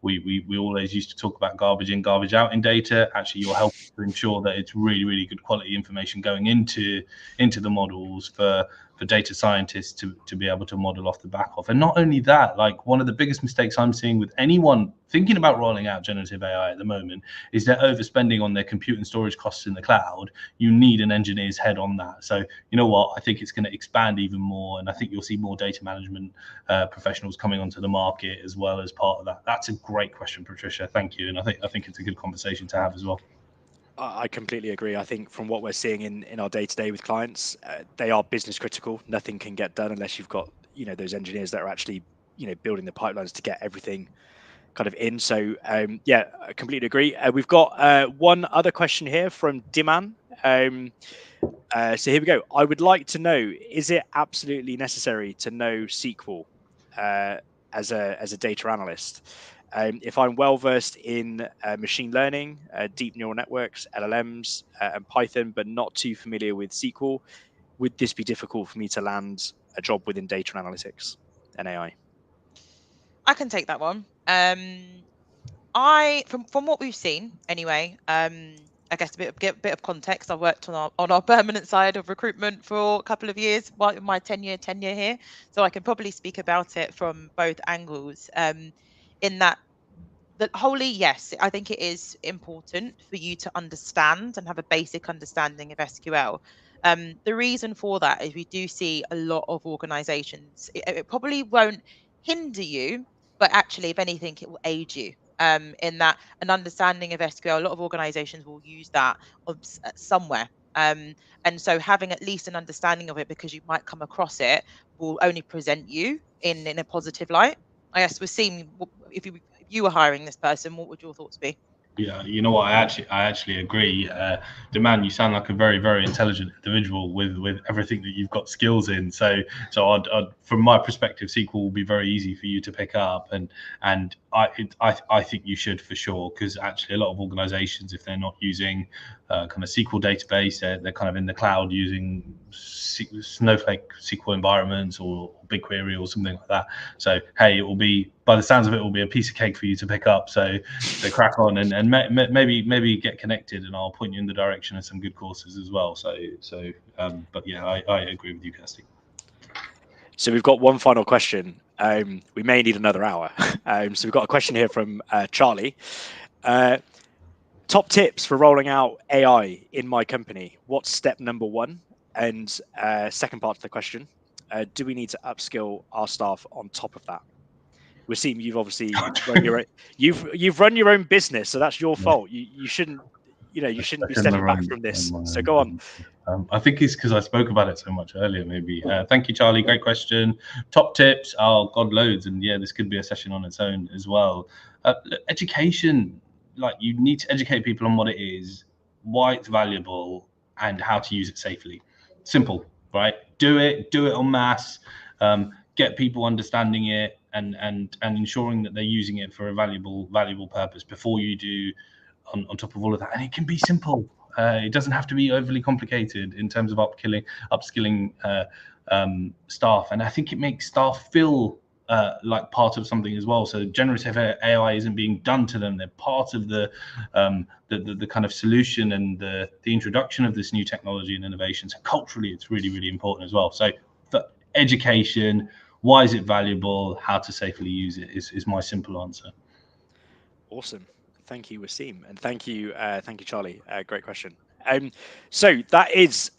we always used to talk about garbage in, garbage out in data. Actually, you're helping to ensure that it's really, really good quality information going into the models for data scientists to be able to model off the back of. And not only that, like, one of the biggest mistakes I'm seeing with anyone thinking about rolling out generative AI at the moment is they're overspending on their compute and storage costs in the cloud. You need an engineer's head on that. So you know what, I think it's going to expand even more, and I think you'll see more data management professionals coming onto the market as well as part of that. That's a great question, Patricia. Thank you, and I think it's a good conversation to have as well. I completely agree. I think from what we're seeing in our day-to-day with clients, they are business critical. Nothing can get done unless you've got, those engineers that are actually, building the pipelines to get everything kind of in. So yeah, I completely agree. We've got one other question here from Diman. So here we go. I would like to know, is it absolutely necessary to know SQL as a data analyst? If I'm well versed in machine learning, deep neural networks, LLMs, and Python, but not too familiar with SQL, would this be difficult for me to land a job within data analytics and AI? I can take that one. From what we've seen anyway, I guess a bit of context. I worked on our permanent side of recruitment for a couple of years, my tenure here, so I can probably speak about it from both angles. In that wholly, yes, I think it is important for you to understand and have a basic understanding of SQL. The reason for that is we do see a lot of organizations, it probably won't hinder you, but actually, if anything, it will aid you. In that an understanding of SQL, a lot of organizations will use that somewhere. And so having at least an understanding of it, because you might come across it, will only present you in a positive light. I guess we're seeing, if you were hiring this person, what would your thoughts be? Yeah, you know what? I actually agree. Deman, you sound like a very, very intelligent individual with everything that you've got skills in. So I'd, from my perspective, SQL will be very easy for you to pick up, and I think you should, for sure, because actually a lot of organisations, if they're not using kind of SQL database, they're kind of in the cloud using Snowflake SQL environments or BigQuery or something like that. So hey, it will be, by the sounds of it, will be a piece of cake for you to pick up. So crack on and maybe get connected, and I'll point you in the direction of some good courses as well. But yeah, I agree with you, Kirsty. So we've got one final question. We may need another hour. So we've got a question here from Charlie. Top tips for rolling out AI in my company. What's step number one? And second part of the question, do we need to upskill our staff on top of that? Waseem, you've obviously run your own, you've run your own business, so that's your fault. You shouldn't be stepping back from this. So go on. I think it's because I spoke about it so much earlier, maybe. Thank you, Charlie. Great question. Top tips. Oh, God, loads. And yeah, this could be a session on its own as well. Education, like you need to educate people on what it is, why it's valuable, and how to use it safely. Simple, right? Do it en masse. Get people understanding it and ensuring that they're using it for a valuable purpose before you do on top of all of that. And it can be simple. It doesn't have to be overly complicated in terms of upskilling staff. And I think it makes staff feel like part of something as well. So generative AI isn't being done to them; they're part of the kind of solution and the introduction of this new technology and innovation. So culturally, it's really important as well. So for education, why is it valuable? How to safely use it is my simple answer. Awesome. Thank you, Waseem, and thank you, Charlie. Great question. So that is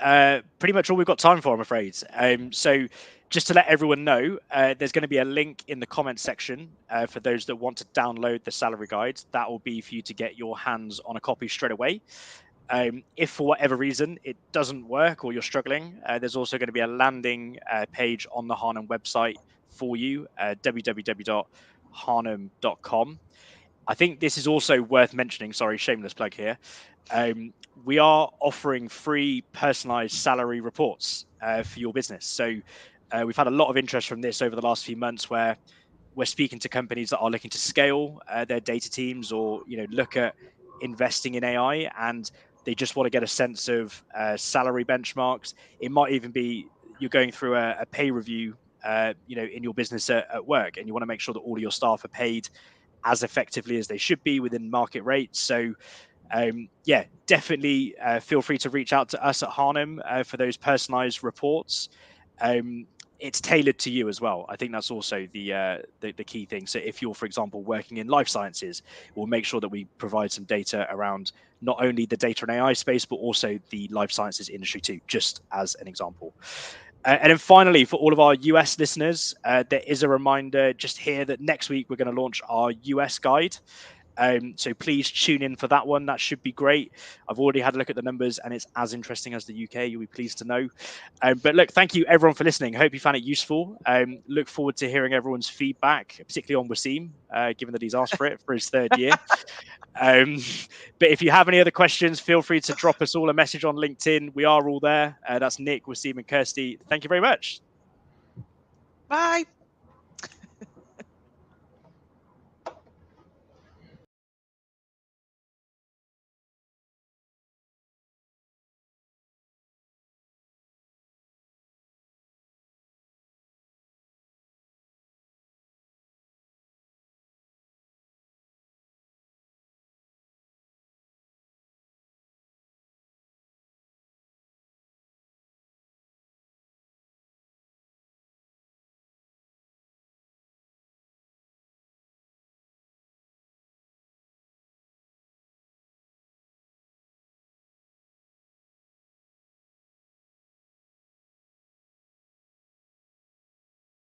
pretty much all we've got time for, I'm afraid. So just to let everyone know, there's going to be a link in the comments section for those that want to download the salary guide. That will be for you to get your hands on a copy straight away. If for whatever reason it doesn't work or you're struggling, there's also going to be a landing page on the Harnham website for you, www.harnham.com. I think this is also worth mentioning. Sorry, shameless plug here. We are offering free personalized salary reports for your business. So we've had a lot of interest from this over the last few months, where we're speaking to companies that are looking to scale their data teams, or look at investing in AI, and they just want to get a sense of salary benchmarks. It might even be you're going through a pay review, in your business at work, and you want to make sure that all of your staff are paid as effectively as they should be within market rates. So yeah, definitely feel free to reach out to us at Harnham for those personalized reports. It's tailored to you as well. I think that's also the key thing. So if you're, for example, working in life sciences, we'll make sure that we provide some data around not only the data and AI space, but also the life sciences industry too, just as an example. And then finally, for all of our US listeners, there is a reminder just here that next week we're going to launch our US guide. So please tune in for that one. That should be great. I've already had a look at the numbers, and it's as interesting as the UK. You'll be pleased to know. But look, thank you everyone for listening. Hope you found it useful. Look forward to hearing everyone's feedback, particularly on Waseem, given that he's asked for it for his third year. But if you have any other questions, feel free to drop us all a message on LinkedIn. We are all there. That's Nick, Waseem, and Kirsty. Thank you very much. Bye.